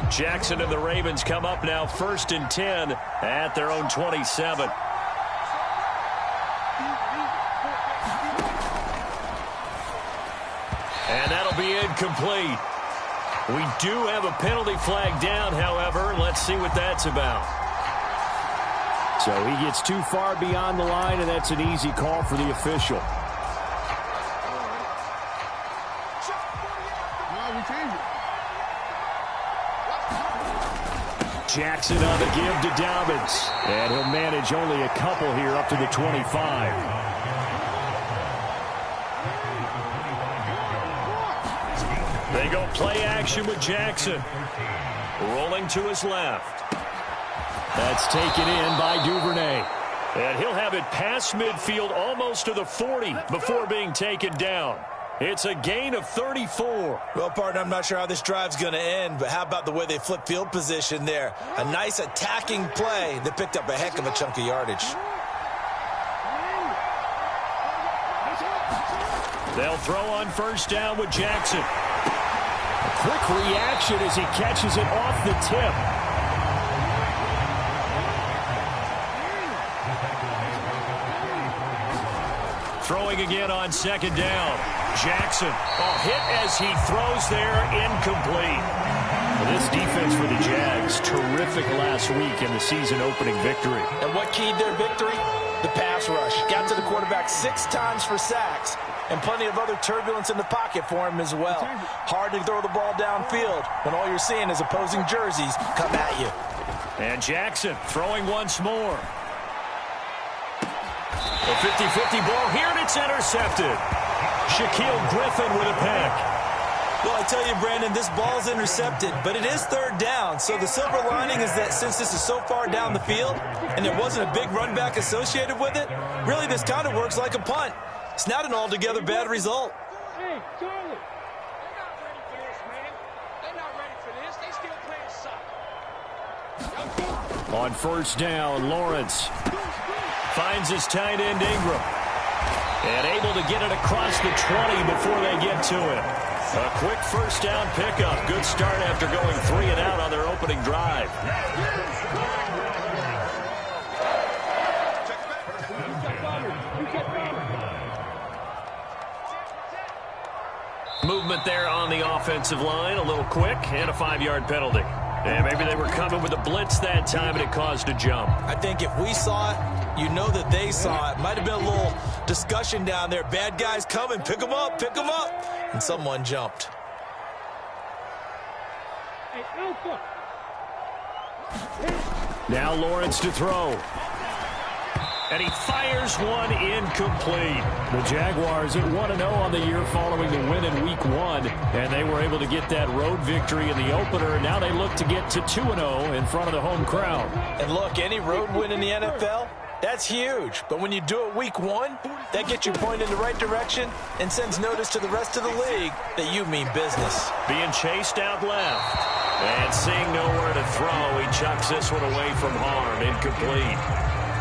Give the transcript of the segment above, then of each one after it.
Jackson and the Ravens come up now 1st and 10 at their own 27. And that'll be incomplete. We do have a penalty flag down, however. Let's see what that's about. So he gets too far beyond the line, and that's an easy call for the official. Jackson on the give to Dobbins. And he'll manage only a couple here up to the 25. They go play action with Jackson. Rolling to his left. That's taken in by Duvernay. And he'll have it past midfield almost to the 40 before being taken down. It's a gain of 34. Well, partner, I'm not sure how this drive's going to end, but how about the way they flip field position there? A nice attacking play that picked up a heck of a chunk of yardage. They'll throw on 1st down with Jackson. A quick reaction as he catches it off the tip. Throwing again on 2nd down. Jackson, hit as he throws there, incomplete. Well, this defense for the Jags, terrific last week in the season-opening victory. And what keyed their victory? The pass rush. Got to the quarterback 6 times for sacks, and plenty of other turbulence in the pocket for him as well. Hard to throw the ball downfield when all you're seeing is opposing jerseys come at you. And Jackson throwing once more. A 50-50 ball here, and it's intercepted. Shaquille Griffin with a pick. Well, I tell you, Brandon, this ball's intercepted, but it is 3rd down. So the silver lining is that since this is so far down the field and there wasn't a big run back associated with it, really this kind of works like a punt. It's not an altogether bad result. Hey, Charlie. They're not ready for this, man. They're not ready for this. They still playing soccer. On 1st down, Lawrence finds his tight end Ingram. And able to get it across the 20 before they get to it. A quick 1st down pickup. Good start after going 3 and out on their opening drive. Movement there on the offensive line. A little quick and a 5-yard penalty. And maybe they were coming with a blitz that time and it caused a jump. I think if we saw it, you know that they saw it. Might have been a little discussion down there. Bad guys coming. Pick them up. Pick them up. And someone jumped. Now Lawrence to throw. And he fires one incomplete. The Jaguars at 1-0 on the year following the win in Week 1. And they were able to get that road victory in the opener. Now they look to get to 2-0 in front of the home crowd. And look, any road win in the NFL, that's huge. But when you do it Week 1, that gets you pointed in the right direction and sends notice to the rest of the league that you mean business. Being chased out left. And seeing nowhere to throw, he chucks this one away from harm. Incomplete.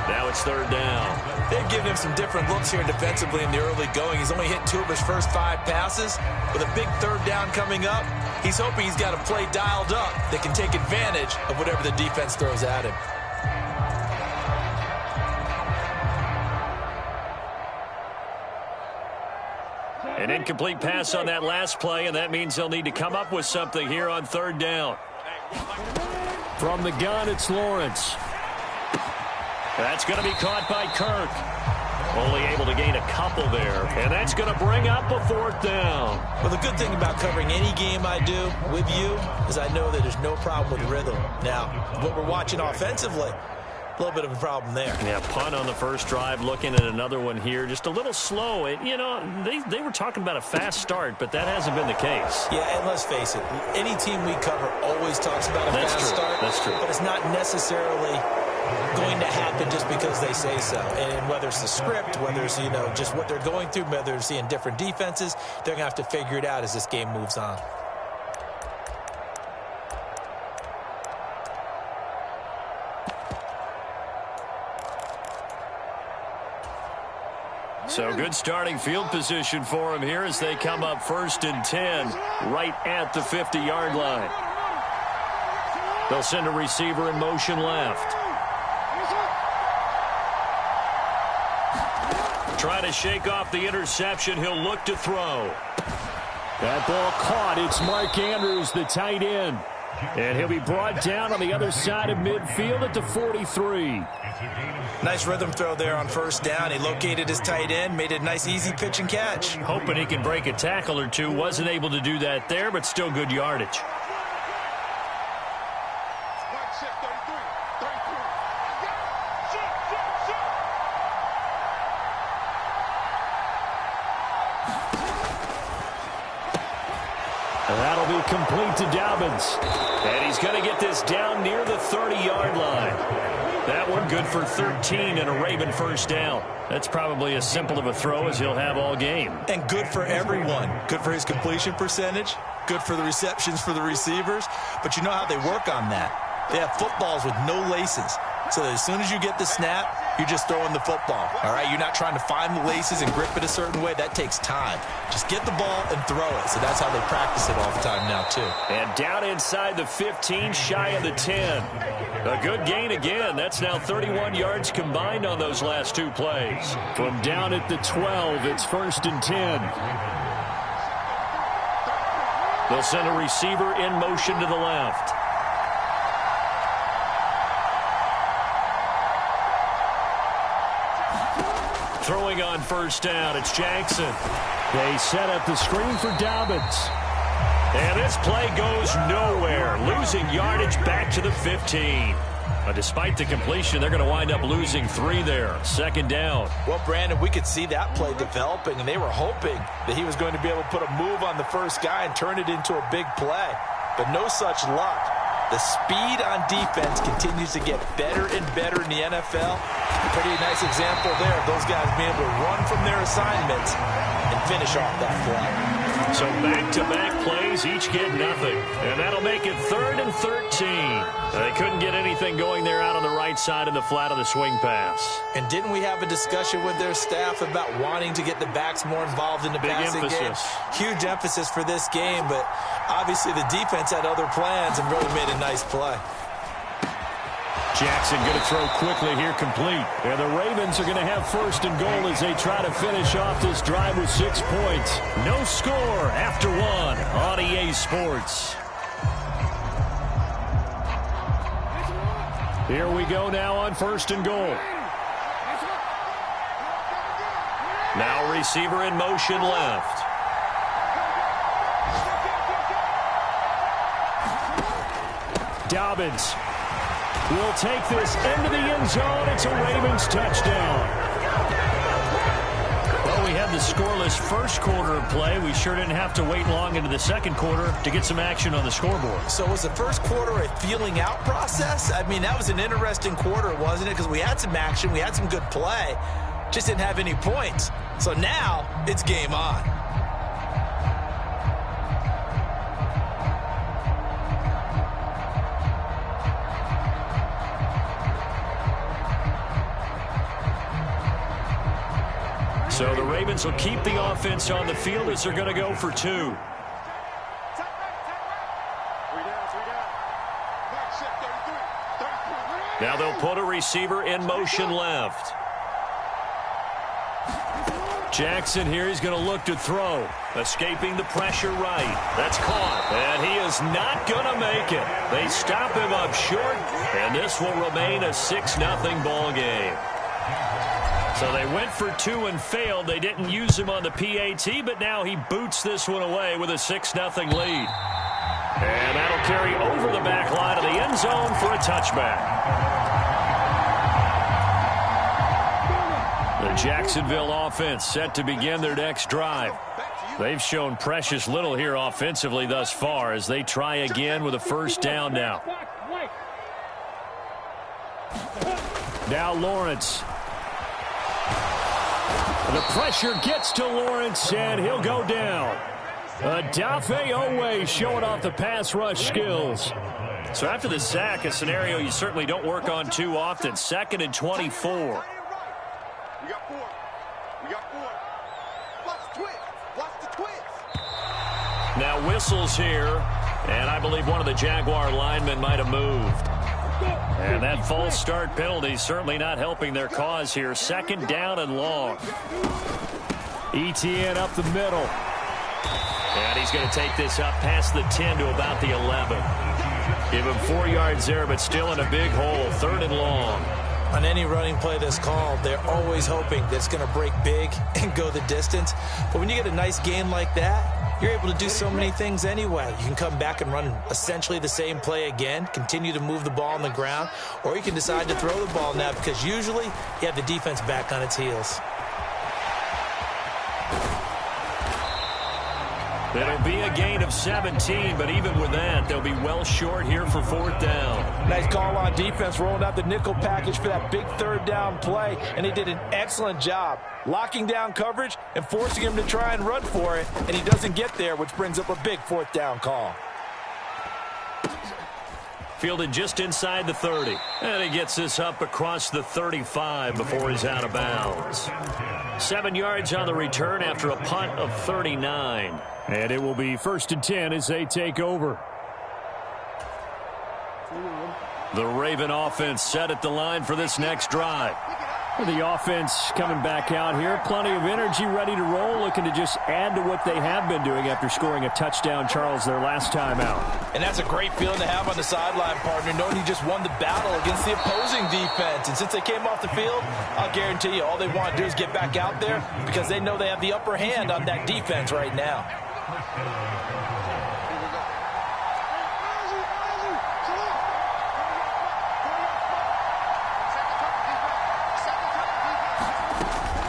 Now it's 3rd down. They've given him some different looks here defensively in the early going. He's only hit 2 of his first 5 passes. With a big 3rd down coming up, he's hoping he's got a play dialed up that can take advantage of whatever the defense throws at him. An incomplete pass on that last play, and that means they'll need to come up with something here on 3rd down. From the gun, it's Lawrence. That's going to be caught by Kirk. Only able to gain a couple there, and that's going to bring up a 4th down. Well, the good thing about covering any game I do with you is I know that there's no problem with rhythm. Now, what we're watching offensively, a little bit of a problem there. Yeah, punt on the first drive, looking at another one here. Just a little slow. You know, they were talking about a fast start, but that hasn't been the case. Yeah, and let's face it, any team we cover always talks about a fast start. That's true. But it's not necessarily going to happen just because they say so. And whether it's the script, whether it's, you know, just what they're going through, whether they're seeing different defenses, they're going to have to figure it out as this game moves on. So good starting field position for him here as they come up 1st and 10 right at the 50-yard line. They'll send a receiver in motion left. Try to shake off the interception. He'll look to throw. That ball caught. It's Mark Andrews, the tight end. And he'll be brought down on the other side of midfield at the 43. Nice rhythm throw there on first down. He located his tight end, made a nice easy pitch and catch. Hoping he can break a tackle or two. Wasn't able to do that there, but still good yardage. That'll be complete to Dobbins. And he's going to get this down near the 30-yard line. That one good for 13 and a Raven first down. That's probably as simple of a throw as he'll have all game. And good for everyone. Good for his completion percentage. Good for the receptions for the receivers. But you know how they work on that. They have footballs with no laces. So that as soon as you get the snap, you're just throwing the football. All right, you're not trying to find the laces and grip it a certain way. That takes time. Just get the ball and throw it. So that's how they practice it all the time now, too. And down inside the 15, shy of the 10. A good gain again. That's now 31 yards combined on those last two plays. From down at the 12, it's 1st and 10. They'll send a receiver in motion to the left. Throwing on first down, it's Jackson. They set up the screen for Dobbins. And this play goes nowhere. Losing yardage back to the 15. But despite the completion, they're going to wind up losing 3 there. 2nd down. Well, Brandon, we could see that play developing, and they were hoping that he was going to be able to put a move on the first guy and turn it into a big play. But no such luck. The speed on defense continues to get better and better in the NFL. Pretty nice example there of those guys being able to run from their assignments and finish off that play. So back-to-back plays, each get nothing. And that'll make it 3rd and 13. They couldn't get anything going there out on the right side of the flat of the swing pass. And didn't we have a discussion with their staff about wanting to get the backs more involved in the passing game? Huge emphasis for this game, but obviously the defense had other plans and really made a nice play. Jackson going to throw quickly here, complete. And the Ravens are going to have 1st and goal as they try to finish off this drive with 6 points. No score after 1 on EA Sports. Here we go now on 1st and goal. Now receiver in motion left. Dobbins will take this into the end zone. It's a Ravens touchdown. Well, we had the scoreless first quarter of play. We sure didn't have to wait long into the 2nd quarter to get some action on the scoreboard. So was the first quarter a feeling out process? I mean, that was an interesting quarter, wasn't it? Because we had some action, we had some good play, just didn't have any points. So now it's game on. So the Ravens will keep the offense on the field as they're going to go for 2. Now they'll put a receiver in motion left. Jackson here, he's going to look to throw. Escaping the pressure right. That's caught. And he is not going to make it. They stop him up short, and this will remain a 6-0 ball game. So they went for 2 and failed. They didn't use him on the PAT, but now he boots this one away with a 6-0 lead. And that'll carry over the back line of the end zone for a touchback. The Jacksonville offense set to begin their next drive. They've shown precious little here offensively thus far as they try again with a 1st down now. Now Lawrence. The pressure gets to Lawrence, and he'll go down. Adafe Owe showing off the pass rush skills. So after the sack, a scenario you certainly don't work on too often. 2nd and 24. We got 4. We got 4. Watch the twist. Watch the twist. Now whistles here, and I I believe one of the Jaguar linemen might have moved. And that false start penalty certainly not helping their cause here. 2nd down and long. ETN up the middle. And he's going to take this up past the 10 to about the 11. Give him 4 yards there, but still in a big hole. 3rd and long. On any running play that's called, they're always hoping that it's going to break big and go the distance. But when you get a nice gain like that, you're able to do so many things anyway. You can come back and run essentially the same play again, continue to move the ball on the ground, or you can decide to throw the ball now because usually you have the defense back on its heels. It'll be a gain of 17, but even with that, they'll be well short here for 4th down. Nice call on defense, rolling out the nickel package for that big 3rd down play, and they did an excellent job locking down coverage and forcing him to try and run for it, and he doesn't get there, which brings up a big 4th down call. Fielded just inside the 30, and he gets this up across the 35 before he's out of bounds. 7 yards on the return after a punt of 39. And it will be 1st and 10 as they take over. The Raven offense set at the line for this next drive. The offense coming back out here. Plenty of energy, ready to roll, looking to just add to what they have been doing after scoring a touchdown, Charles, their last time out. And that's a great feeling to have on the sideline, partner, knowing you just won the battle against the opposing defense. And since they came off the field, I'll guarantee you all they want to do is get back out there because they know they have the upper hand on that defense right now.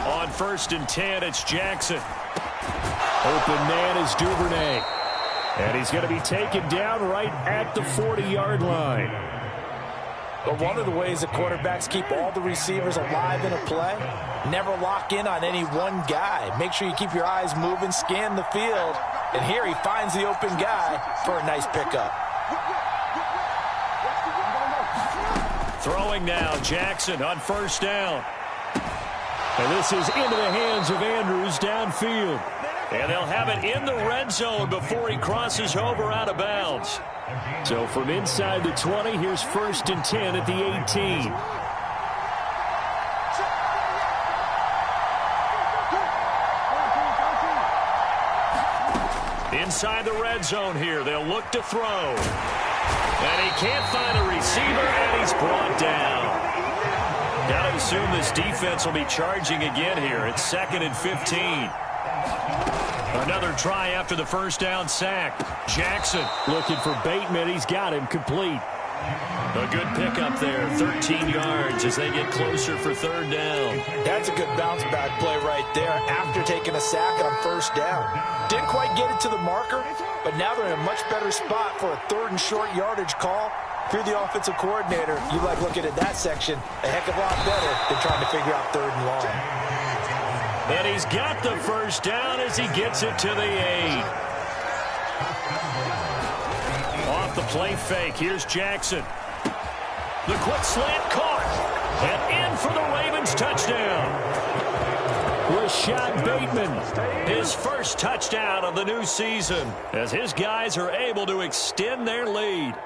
On 1st and 10, it's Jackson. Open man is Duvernay. And he's going to be taken down right at the 40-yard line. But one of the ways that quarterbacks keep all the receivers alive in a play, never lock in on any one guy. Make sure you keep your eyes moving, scan the field. And here he finds the open guy for a nice pickup. Throwing now, Jackson on 1st down. And this is into the hands of Andrews downfield. And they'll have it in the red zone before he crosses over out of bounds. So from inside the 20, here's 1st and 10 at the 18. Inside the red zone here, they'll look to throw. And he can't find a receiver, and he's brought down. Got to assume this defense will be charging again here. It's 2nd and 15. Another try after the 1st down sack. Jackson looking for Bateman. He's got him complete. A good pickup there, 13 yards as they get closer for 3rd down. That's a good bounce back play right there after taking a sack on 1st down. Didn't quite get it to the marker, but now they're in a much better spot for a 3rd and short yardage call. If you're the offensive coordinator, you like looking at that section a heck of a lot better than trying to figure out 3rd and long. And he's got the 1st down as he gets it to the 8. Off the play fake, here's Jackson. The quick slant caught. And in for the Ravens touchdown. Rashad Bateman. His first touchdown of the new season as his guys are able to extend their lead.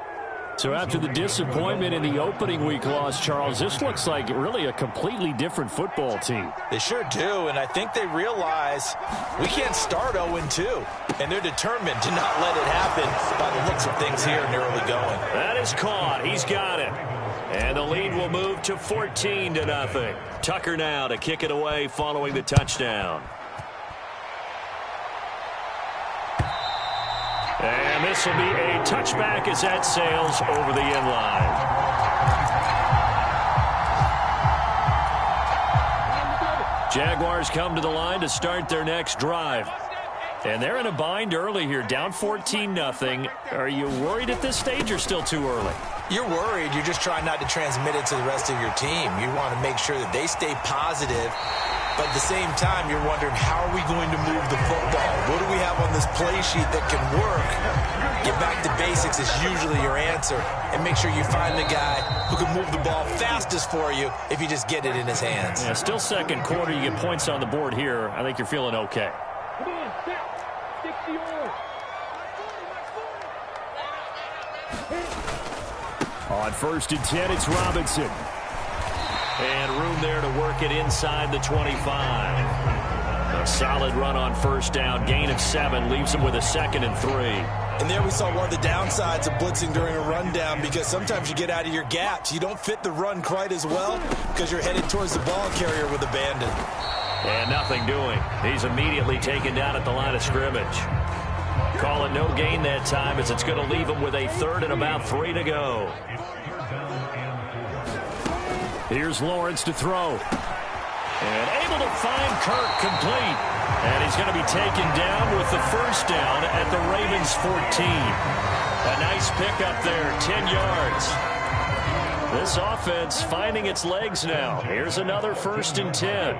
So after the disappointment in the opening week loss, Charles, this looks like really a completely different football team. They sure do, and I think they realize we can't start 0-2, and they're determined to not let it happen by the looks of things here in the early going. That is caught. He's got it. And the lead will move to 14-0. Tucker now to kick it away following the touchdown. And this will be a touchback as that sails over the end line. Jaguars come to the line to start their next drive. And they're in a bind early here, down 14-0. Are you worried at this stage or still too early? You're worried. You're just trying not to transmit it to the rest of your team. You want to make sure that they stay positive. But at the same time, you're wondering, how are we going to move the football? What do we have on this play sheet that can work? Get back to basics is usually your answer. And make sure you find the guy who can move the ball fastest for you if you just get it in his hands. Yeah, still 2nd quarter. You get points on the board here. I think you're feeling okay. On 1st and 10, it's Robinson. And room there to work it inside the 25. A solid run on 1st down. Gain of 7 leaves him with a 2nd and 3. And there we saw one of the downsides of blitzing during a rundown, because sometimes you get out of your gaps. You don't fit the run quite as well because you're headed towards the ball carrier with abandon. And nothing doing. He's immediately taken down at the line of scrimmage. Call it no gain that time, as it's going to leave him with a 3rd and about 3 to go. Here's Lawrence to throw. And able to find Kirk complete. And he's going to be taken down with the 1st down at the Ravens 14. A nice pickup there, 10 yards. This offense finding its legs now. Here's another 1st and 10.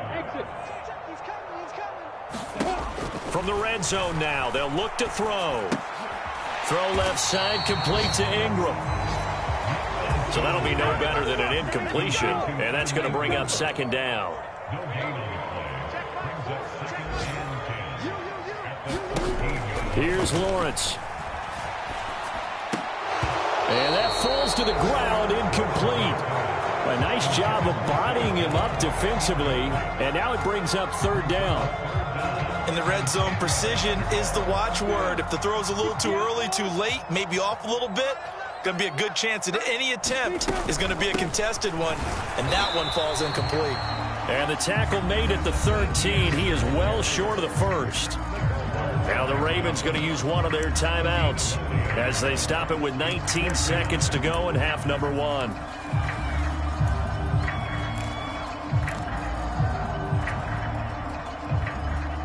From the red zone now, they'll look to throw. Throw left side, complete to Ingram. So that'll be no better than an incompletion, and that's going to bring up 2nd down. Here's Lawrence. And that falls to the ground, incomplete. A nice job of bodying him up defensively, and now it brings up 3rd down. In the red zone, precision is the watchword. If the throw's a little too early, too late, maybe off a little bit, going to be a good chance that any attempt is going to be a contested one, and that one falls incomplete. And the tackle made at the 13. He is well short of the 1st. Now the Ravens going to use one of their timeouts as they stop it with 19 seconds to go in half number 1.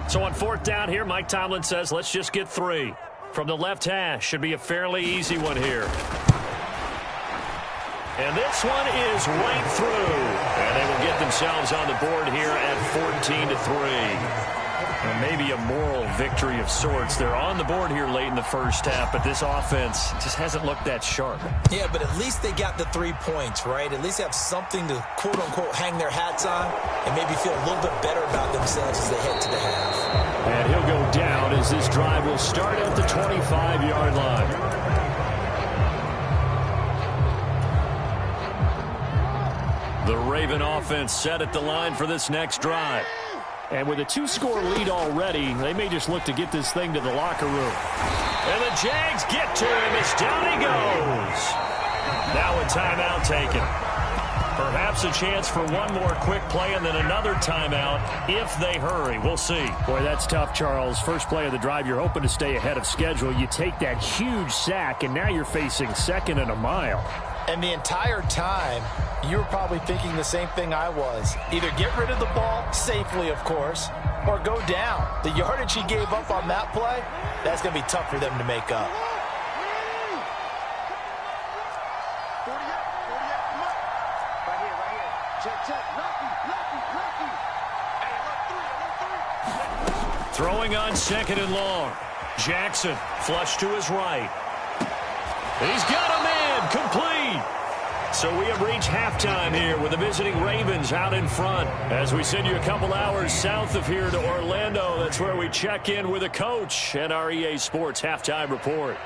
So on 4th down here, Mike Tomlin says, let's just get 3. From the left hash, should be a fairly easy one here. And this one is right through. And they will get themselves on the board here at 14-3. And maybe a moral victory of sorts. They're on the board here late in the 1st half, but this offense just hasn't looked that sharp. Yeah, but at least they got the 3 points, right? At least they have something to, quote-unquote, hang their hats on and maybe feel a little bit better about themselves as they head to the half. And he'll go down as this drive will start at the 25-yard line. The Raven offense set at the line for this next drive. And with a 2-score lead already, they may just look to get this thing to the locker room. And the Jags get to him as down he goes. Now a timeout taken. Perhaps a chance for one more quick play and then another timeout if they hurry. We'll see. Boy, that's tough, Charles. First play of the drive, you're hoping to stay ahead of schedule. You take that huge sack, and now you're facing 2nd and a mile. And the entire time, you were probably thinking the same thing I was. Either get rid of the ball, safely, of course, or go down. The yardage he gave up on that play, that's going to be tough for them to make up. Throwing on 2nd and long. Jackson flush to his right. He's got a man complete. So we have reached halftime here with the visiting Ravens out in front. As we send you a couple hours south of here to Orlando, that's where we check in with a coach and our EA Sports halftime report.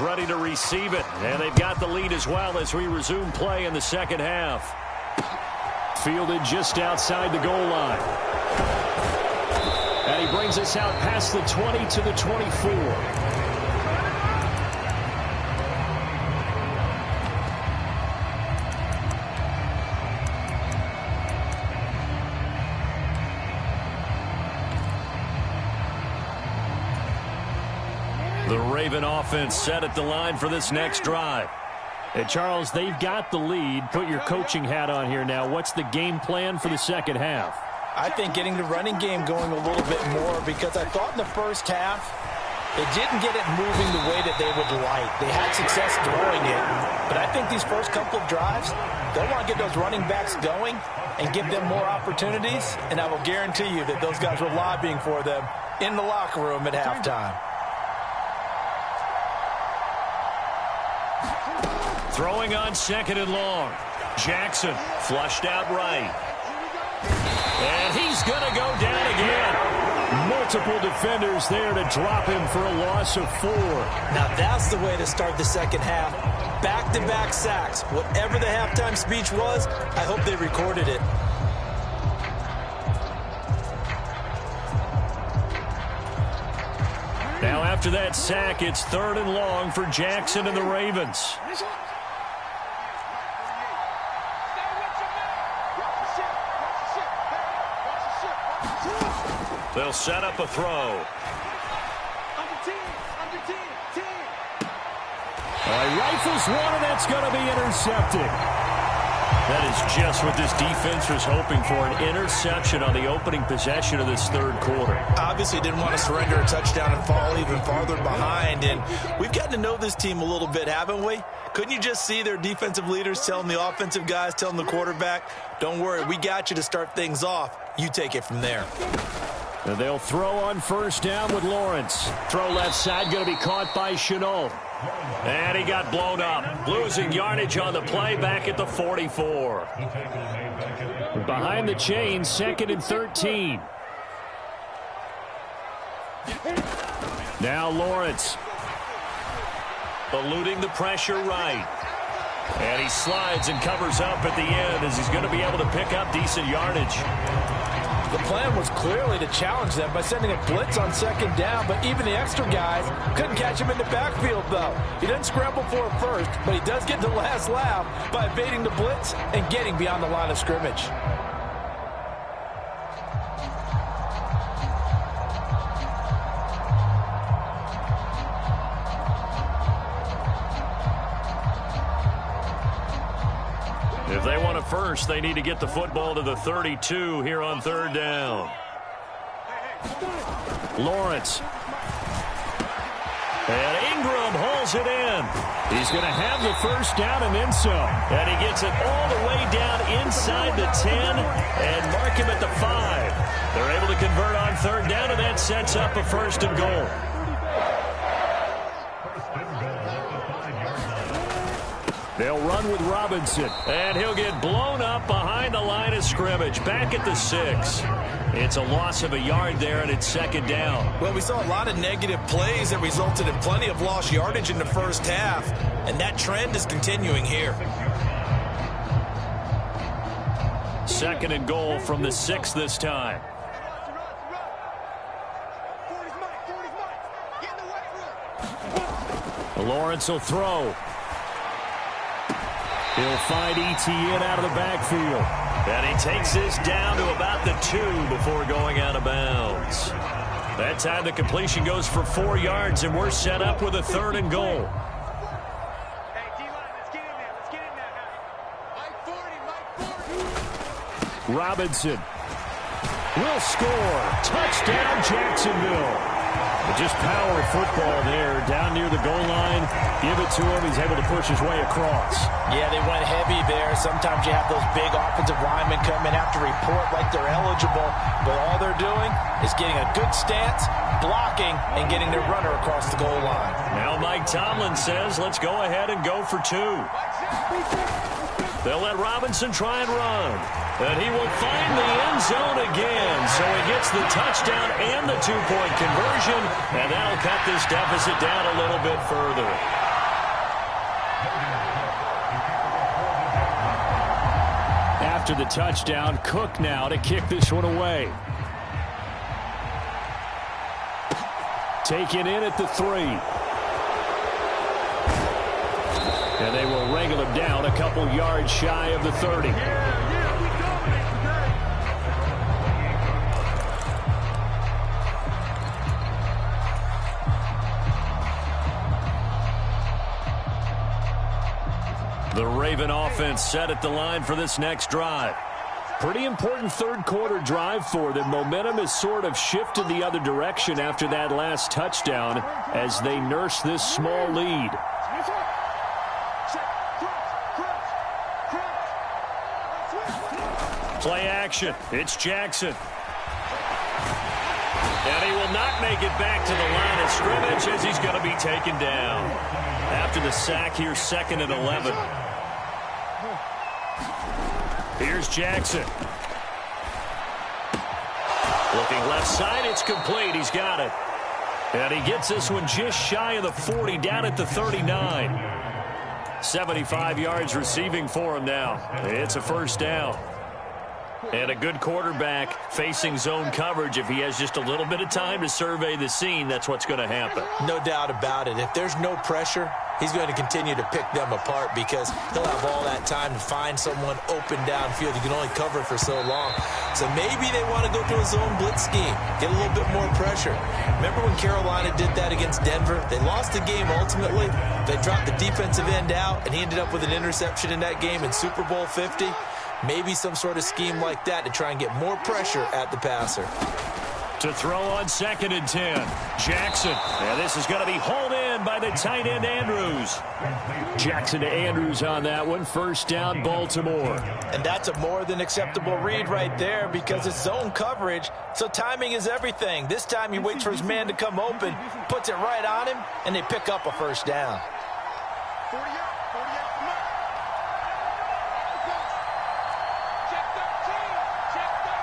Ready to receive it, and they've got the lead as well as we resume play in the 2nd half. Fielded just outside the goal line. And he brings us out past the 20 to the 24. The Raven offense set at the line for this next drive. And Charles, they've got the lead. Put your coaching hat on here now. What's the game plan for the 2nd half? I think getting the running game going a little bit more, because I thought in the 1st half They didn't get it moving the way that they would like. They had success throwing it, but I think these first couple of drives, they'll want to get those running backs going and give them more opportunities, and I will guarantee you that those guys were lobbying for them in the locker room at halftime. Throwing on 2nd and long. Jackson flushed out right. And he's going to go down again. Multiple defenders there to drop him for a loss of 4. Now that's the way to start the second half. Back-to-back sacks. Whatever the halftime speech was, I hope they recorded it. Now after that sack, it's 3rd and long for Jackson and the Ravens. They'll set up a throw. Under 10, under 10, 10. Rifles one, and that's going to be intercepted. That is just what this defense was hoping for, an interception on the opening possession of this 3rd quarter. Obviously didn't want to surrender a touchdown and fall even farther behind, and we've gotten to know this team a little bit, haven't we? Couldn't you just see their defensive leaders telling the offensive guys, telling the quarterback, don't worry, we got you to start things off. You take it from there. And they'll throw on 1st down with Lawrence. Throw left side, going to be caught by Chenault. And he got blown up. Losing yardage on the play back at the 44. Behind the chains, 2nd and 13. Now Lawrence. Eluding the pressure right. And he slides and covers up at the end as he's going to be able to pick up decent yardage. The plan was clearly to challenge them by sending a blitz on 2nd down, but even the extra guys couldn't catch him in the backfield, though. He doesn't scramble for it first, but he does get the last laugh by evading the blitz and getting beyond the line of scrimmage. If they want a first, they need to get the football to the 32 here on 3rd down. Lawrence. And Ingram hauls it in. He's going to have the 1st down and then some. And he gets it all the way down inside the 10 and mark him at the 5. They're able to convert on 3rd down, and that sets up a 1st and goal. They'll run with Robinson, and he'll get blown up behind the line of scrimmage, back at the 6. It's a loss of a yard there, and it's 2nd down. Well, we saw a lot of negative plays that resulted in plenty of lost yardage in the first half, and that trend is continuing here. 2nd and goal from the 6 this time. Lawrence will throw. He'll find Etienne out of the backfield. And he takes this down to about the 2 before going out of bounds. That time the completion goes for 4 yards, and we're set up with a 3rd and goal. Hey, D-line, let's get in there. Let's get in there, guys. Mike 40, Mike 40. Robinson will score. Touchdown, Jacksonville. Just power football there, down near the goal line. Give it to him. He's able to push his way across. Yeah, they went heavy there. Sometimes you have those big offensive linemen come in, have to report like they're eligible, but all they're doing is getting a good stance, blocking, and getting their runner across the goal line. Now Mike Tomlin says, let's go ahead and go for 2. They'll let Robinson try and run. And he will find the end zone again. So he gets the touchdown and the 2-point conversion. And that'll cut this deficit down a little bit further. After the touchdown, Cook now to kick this one away. Taken in at the 3. And they will wrangle him down a couple yards shy of the 30. The Raven offense set at the line for this next drive. Pretty important third-quarter drive for them. Momentum has sort of shifted the other direction after that last touchdown as they nurse this small lead. Play action. It's Jackson. And he will not make it back to the line of scrimmage as he's going to be taken down. After the sack here, 2nd and 11. Here's Jackson. Looking left side, it's complete. He's got it. And he gets this one just shy of the 40, down at the 39. 75 yards receiving for him now. It's a first down. And a good quarterback facing zone coverage. If he has just a little bit of time to survey the scene, that's what's going to happen. No doubt about it. If there's no pressure, he's going to continue to pick them apart because he'll have all that time to find someone open downfield. You can only cover for so long. So maybe they want to go to a zone blitz scheme, get a little bit more pressure. Remember when Carolina did that against Denver? They lost the game ultimately. They dropped the defensive end out, and he ended up with an interception in that game in Super Bowl 50. Maybe some sort of scheme like that to try and get more pressure at the passer. To throw on 2nd and 10. Jackson. And this is going to be hauled in by the tight end Andrews. Jackson to Andrews on that one. First down, Baltimore. And that's a more than acceptable read right there because it's zone coverage, so timing is everything. This time he waits for his man to come open, puts it right on him, and they pick up a first down. 40 out, 40 out, come on. Check 13, check 13.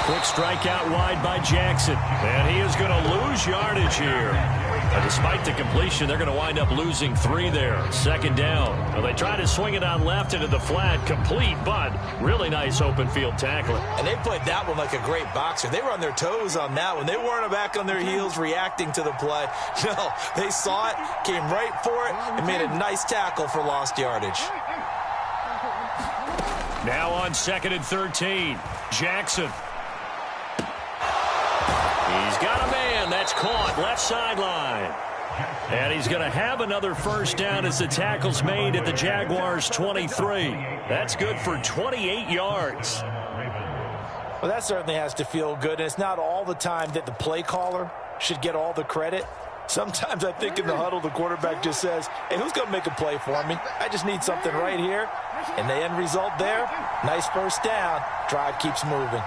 Quick strike out wide by Jackson. And he is going to lose yardage here. Despite the completion, they're going to wind up losing 3 there. 2nd down. Well, they try to swing it on left into the flat. Complete, but really nice open field tackling. And they played that one like a great boxer. They were on their toes on that one. They weren't back on their heels reacting to the play. No, they saw it, came right for it, and made a nice tackle for lost yardage. Now on 2nd and 13. Jackson. He's got a man. That's caught. Left sideline. And he's going to have another first down as the tackle's made at the Jaguars' 23. That's good for 28 yards. Well, that certainly has to feel good. And it's not all the time that the play caller should get all the credit. Sometimes I think in the huddle, the quarterback just says, hey, who's going to make a play for me? I just need something right here. And the end result there, nice first down. Drive keeps moving.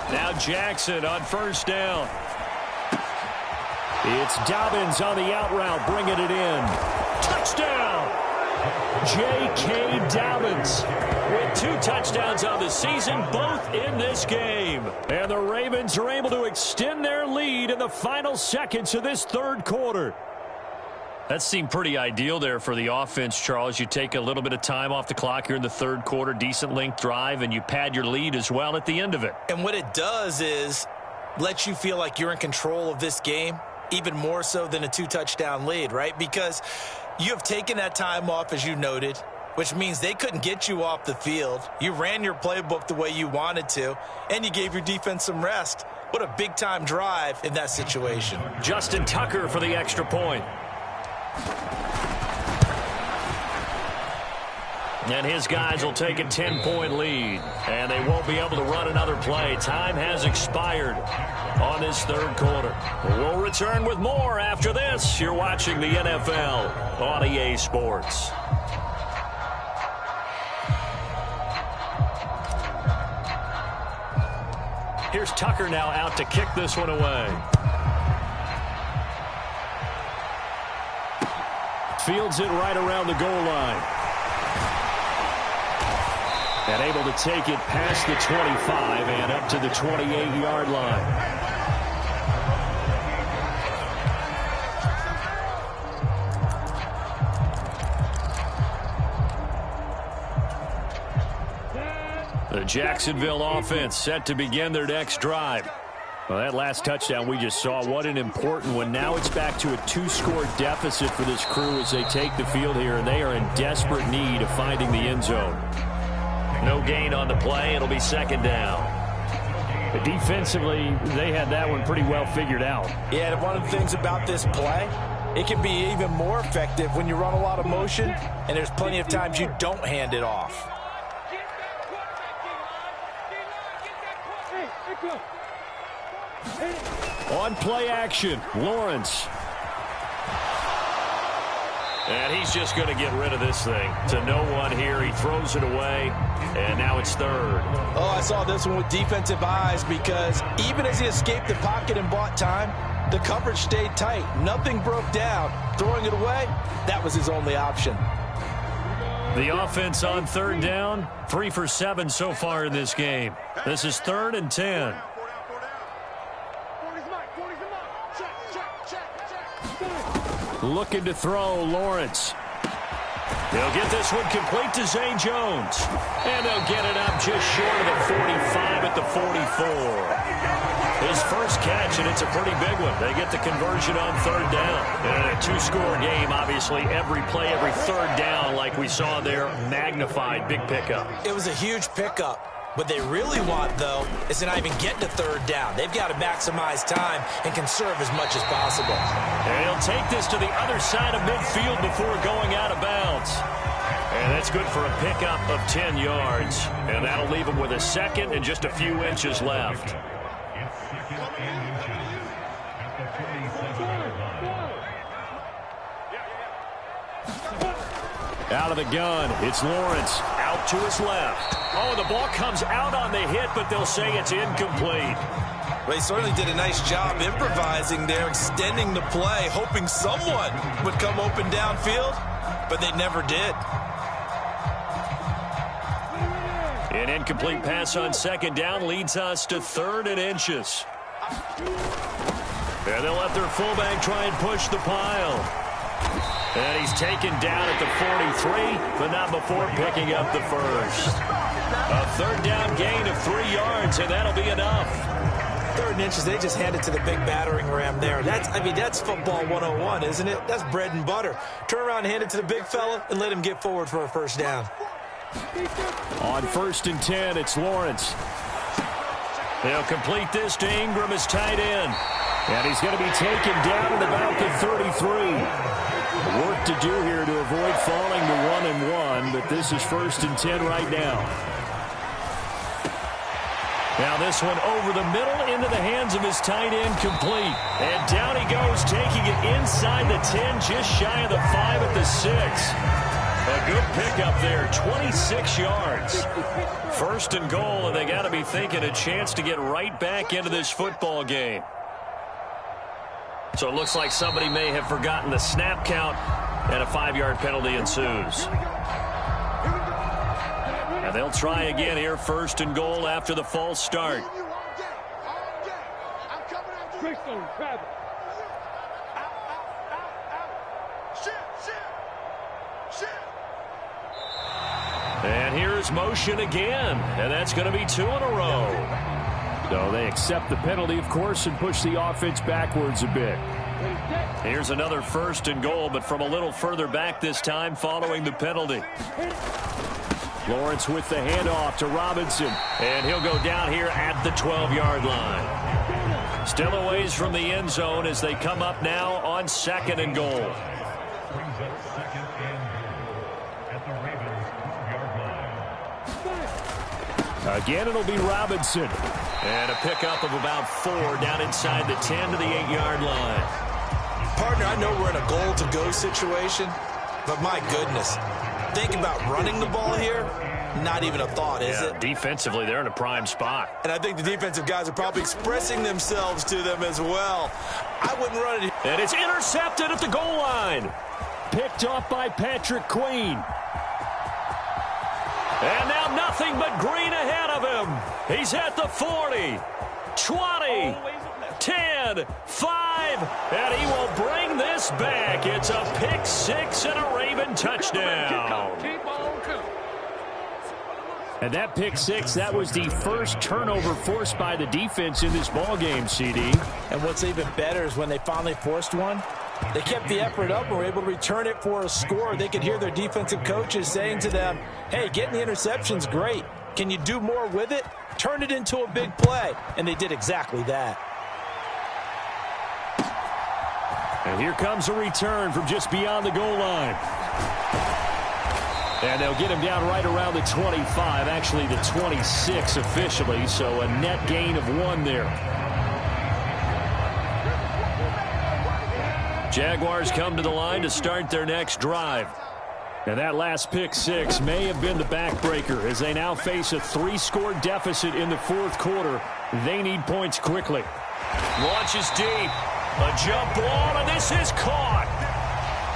Now Jackson on first down. It's Dobbins on the out route, bringing it in. Touchdown! J.K. Dobbins with 2 touchdowns on the season, both in this game. And the Ravens are able to extend their lead in the final seconds of this third quarter. That seemed pretty ideal there for the offense, Charles. You take a little bit of time off the clock here in the third quarter, decent length drive, and you pad your lead as well at the end of it. And what it does is let you feel like you're in control of this game, even more so than a 2-touchdown lead, right? Because you have taken that time off, as you noted, which means they couldn't get you off the field. You ran your playbook the way you wanted to, and you gave your defense some rest. What a big-time drive in that situation. Justin Tucker for the extra point. And his guys will take a 10-point lead. And they won't be able to run another play. Time has expired on this third quarter. We'll return with more after this. You're watching the NFL on EA Sports. Here's Tucker now out to kick this one away. Fields it right around the goal line. And able to take it past the 25 and up to the 28-yard line. The Jacksonville offense set to begin their next drive. Well, that last touchdown we just saw, what an important one. Now it's back to a 2-score deficit for this crew as they take the field here, and they are in desperate need of finding the end zone. No gain on the play. It'll be second down. But defensively, they had that one pretty well figured out. Yeah, and one of the things about this play, it can be even more effective when you run a lot of motion, and there's plenty of times you don't hand it off. On play action, Lawrence. And he's just going to get rid of this thing. To no one here. He throws it away, and now it's third. Oh, I saw this one with defensive eyes because even as he escaped the pocket and bought time, the coverage stayed tight. Nothing broke down. Throwing it away, that was his only option. The offense on third down, 3 for 7 so far in this game. This is 3rd and 10. Looking to throw, Lawrence. They'll get this one complete to Zay Jones. And they'll get it up just short of the 45 at the 44. His first catch, and it's a pretty big one. They get the conversion on third down. And a two-score game, obviously, every play, every third down, like we saw there, magnified, big pickup. It was a huge pickup. What they really want, though, is to not even get to third down. They've got to maximize time and conserve as much as possible. And he'll take this to the other side of midfield before going out of bounds. And that's good for a pickup of 10 yards. And that'll leave him with a second and just a few inches left. Out of the gun, it's Lawrence. Out to his left. Oh, the ball comes out on the hit, but they'll say it's incomplete. Well, he certainly did a nice job improvising there, extending the play, hoping someone would come open downfield, but they never did. An incomplete pass on second down leads us to 3rd and inches. And they'll let their fullback try and push the pile. And he's taken down at the 43, but not before picking up the first. A third down gain of 3 yards, and that'll be enough. 3rd and inches, they just hand it to the big battering ram there. That's football 101, isn't it? That's bread and butter. Turn around and hand it to the big fella and let him get forward for a first down. On 1st and 10, it's Lawrence. They'll complete this to Ingram as tight end. And he's going to be taken down at about the 33. Work to do here to avoid falling to 1-1, but this is 1st and 10 right now. Now this one over the middle into the hands of his tight end, complete. And down he goes, taking it inside the 10, just shy of the 5 at the 6. A good pickup there, 26 yards. 1st and goal, and they got to be thinking a chance to get right back into this football game. So it looks like somebody may have forgotten the snap count, and a 5-yard penalty ensues. And they'll try again here, 1st and goal after the false start. And here's motion again, and that's going to be 2 in a row. So they accept the penalty, of course, and push the offense backwards a bit. Here's another 1st and goal, but from a little further back this time following the penalty. Lawrence with the handoff to Robinson. And he'll go down here at the 12-yard line. Still a ways from the end zone as they come up now on 2nd and goal. Again, it'll be Robinson. And a pickup of about 4 down inside the 10 to the 8-yard line. Partner, I know we're in a goal-to-go situation, but my goodness, think about running the ball here. Not even a thought, is it? Defensively, they're in a prime spot. And I think the defensive guys are probably expressing themselves to them as well. I wouldn't run it. And it's intercepted at the goal line. Picked off by Patrick Queen. And now nothing but green ahead of him. He's at the 40, 20, 10, 5, and he will bring this back. It's a pick 6 and a Raven touchdown. And that pick 6, that was the first turnover forced by the defense in this ballgame, CD. And what's even better is when they finally forced one, they kept the effort up and were able to return it for a score. They could hear their defensive coaches saying to them, hey, getting the interception's great, Can you do more with it? Turn it into a big play. And they did exactly that. And here comes a return from just beyond the goal line. And they'll get him down right around the 25, actually the 26 officially, so a net gain of 1 there. Jaguars come to the line to start their next drive. And that last pick six may have been the backbreaker as they now face a 3-score deficit in the fourth quarter. They need points quickly. Launches deep. A jump ball, and this is caught.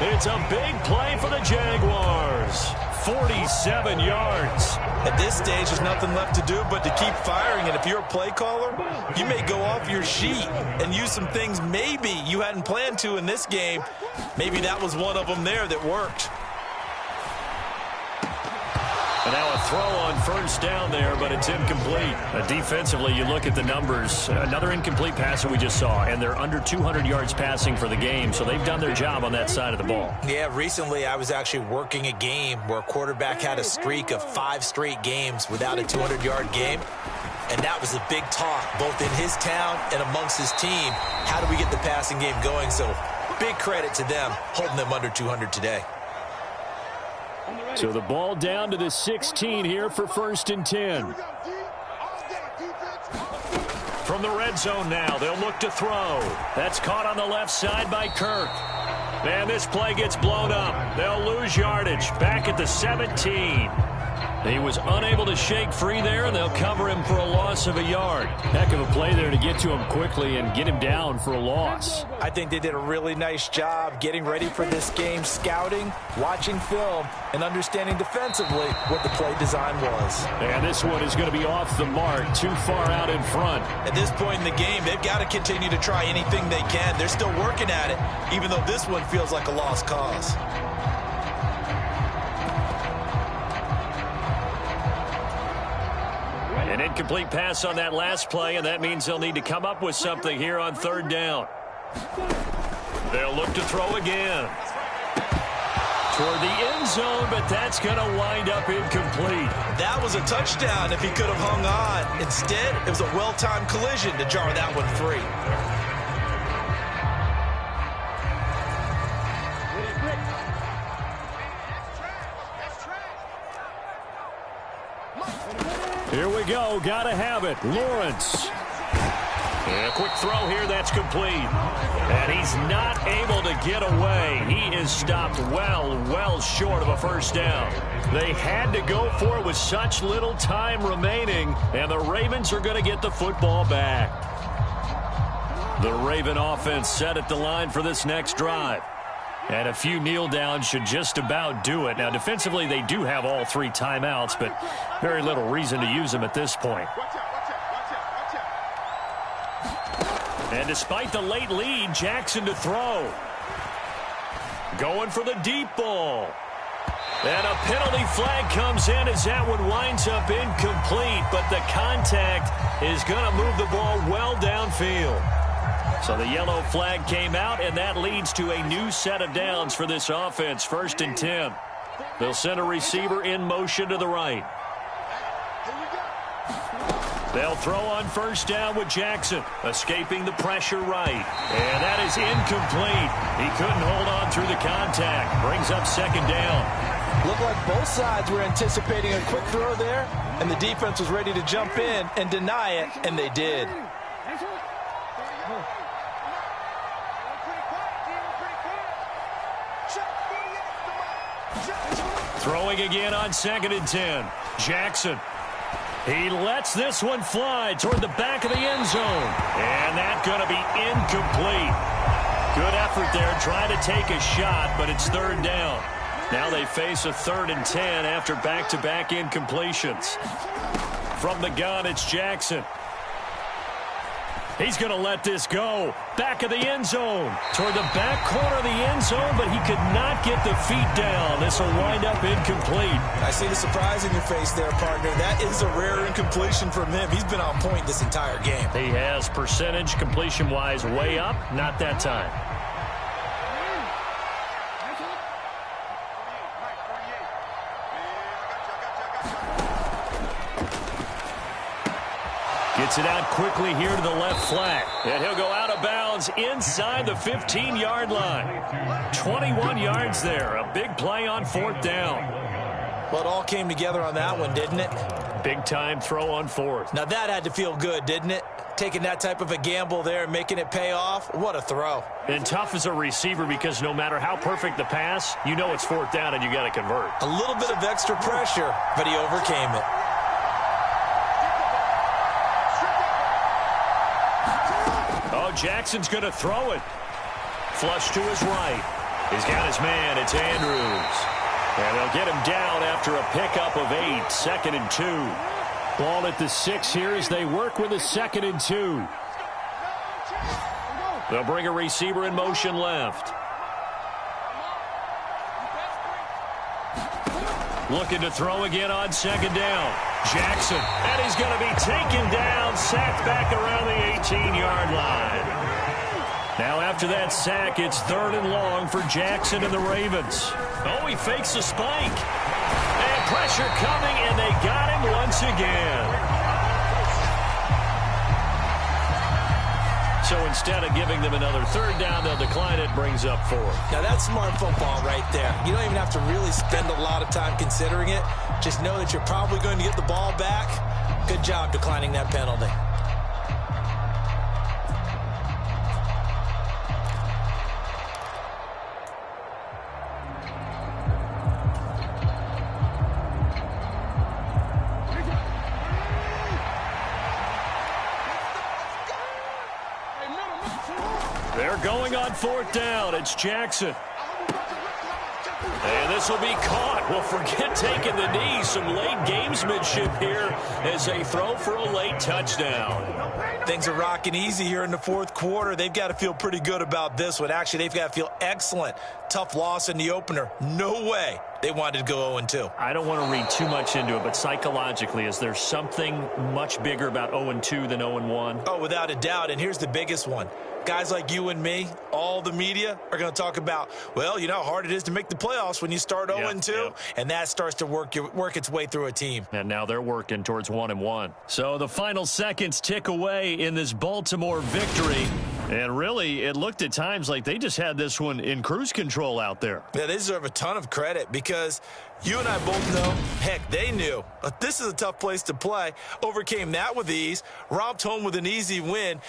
It's a big play for the Jaguars. 47 yards. At this stage, there's nothing left to do but to keep firing. And if you're a play caller, you may go off your sheet and use some things maybe you hadn't planned to in this game. Maybe that was one of them there that worked. And now a throw on first down there, but it's incomplete. Defensively, you look at the numbers. Another incomplete pass that we just saw, and they're under 200 yards passing for the game, so they've done their job on that side of the ball. Yeah, recently I was actually working a game where a quarterback had a streak of 5 straight games without a 200-yard game, and that was a big talk, both in his town and amongst his team. How do we get the passing game going? So big credit to them, holding them under 200 today. So the ball down to the 16 here for 1st and 10. From the red zone now, they'll look to throw. That's caught on the left side by Kirk. And this play gets blown up. They'll lose yardage back at the 17. He was unable to shake free there, and they'll cover him for a loss of a yard. Heck of a play there to get to him quickly and get him down for a loss. I think they did a really nice job getting ready for this game, scouting, watching film, and understanding defensively what the play design was. And this one is going to be off the mark, too far out in front. At this point in the game, they've got to continue to try anything they can. They're still working at it, even though this one feels like a lost cause. An incomplete pass on that last play, and that means they'll need to come up with something here on 3rd down. They'll look to throw again. Toward the end zone, but that's going to wind up incomplete. That was a touchdown if he could have hung on. Instead, it was a well-timed collision to jar that one free. Here we go. Got to have it. Lawrence. And a quick throw here. That's complete. And he's not able to get away. He is stopped well short of a first down. They had to go for it with such little time remaining. And the Ravens are going to get the football back. The Raven offense set at the line for this next drive. And a few kneel downs should just about do it. Now, defensively, they do have all 3 timeouts, but very little reason to use them at this point. And despite the late lead, Jackson to throw. Going for the deep ball. And a penalty flag comes in as that one winds up incomplete, but the contact is going to move the ball well downfield. So the yellow flag came out, and that leads to a new set of downs for this offense. 1st and 10. They'll send a receiver in motion to the right. They'll throw on first down with Jackson, escaping the pressure right. And that is incomplete. He couldn't hold on through the contact. Brings up 2nd down. Looked like both sides were anticipating a quick throw there, and the defense was ready to jump in and deny it, and they did. Throwing again on 2nd and 10. Jackson. He lets this one fly toward the back of the end zone. And that's going to be incomplete. Good effort there trying to take a shot, but it's 3rd down. Now they face a 3rd and 10 after back-to-back incompletions. From the gun, it's Jackson. He's going to let this go. Back of the end zone. Toward the back corner of the end zone, but he could not get the feet down. This will wind up incomplete. I see the surprise in your face there, partner. That is a rare incompletion from him. He's been on point this entire game. He has percentage completion-wise way up. Not that time. Gets it out quickly here to the left flat. And he'll go out of bounds inside the 15-yard line. 21 yards there. A big play on 4th down. Well, it all came together on that one, didn't it? Big-time throw on 4th. Now, that had to feel good, didn't it? Taking that type of a gamble there and making it pay off. What a throw. And tough as a receiver because no matter how perfect the pass, you know it's 4th down and you got to convert. A little bit of extra pressure, but he overcame it. Oh, Jackson's going to throw it. Flush to his right. He's got his man. It's Andrews. And they'll get him down after a pickup of 8. 2nd and 2. Ball at the 6 here as they work with a 2nd and 2. They'll bring a receiver in motion left. Looking to throw again on 2nd down. Jackson, and he's going to be taken down, sacked back around the 18-yard line. Now after that sack, it's 3rd and long for Jackson and the Ravens. Oh, he fakes a spike. And pressure coming, and they got him once again. So instead of giving them another 3rd down, they'll decline it, brings up 4th. Now, that's smart football right there. You don't even have to really spend a lot of time considering it. Just know that you're probably going to get the ball back. Good job declining that penalty. They're going on 4th down. It's Jackson. And this will be caught. Well, forget taking the knee. Some late gamesmanship here as they throw for a late touchdown. Things are rocking easy here in the 4th quarter. They've got to feel pretty good about this one. Actually, they've got to feel excellent. Tough loss in the opener. No way they wanted to go 0-2. I don't want to read too much into it, but psychologically, is there something much bigger about 0-2 than 0-1? Oh, without a doubt. And here's the biggest one. Guys like you and me, all the media, are going to talk about, well, you know how hard it is to make the playoffs when you start 0-2, and that starts to work its way through a team. And now they're working towards 1-1. So the final seconds tick away in this Baltimore victory. And really, it looked at times like they just had this one in cruise control out there. Yeah, they deserve a ton of credit because you and I both know, heck, they knew. This is a tough place to play. Overcame that with ease, romped home with an easy win.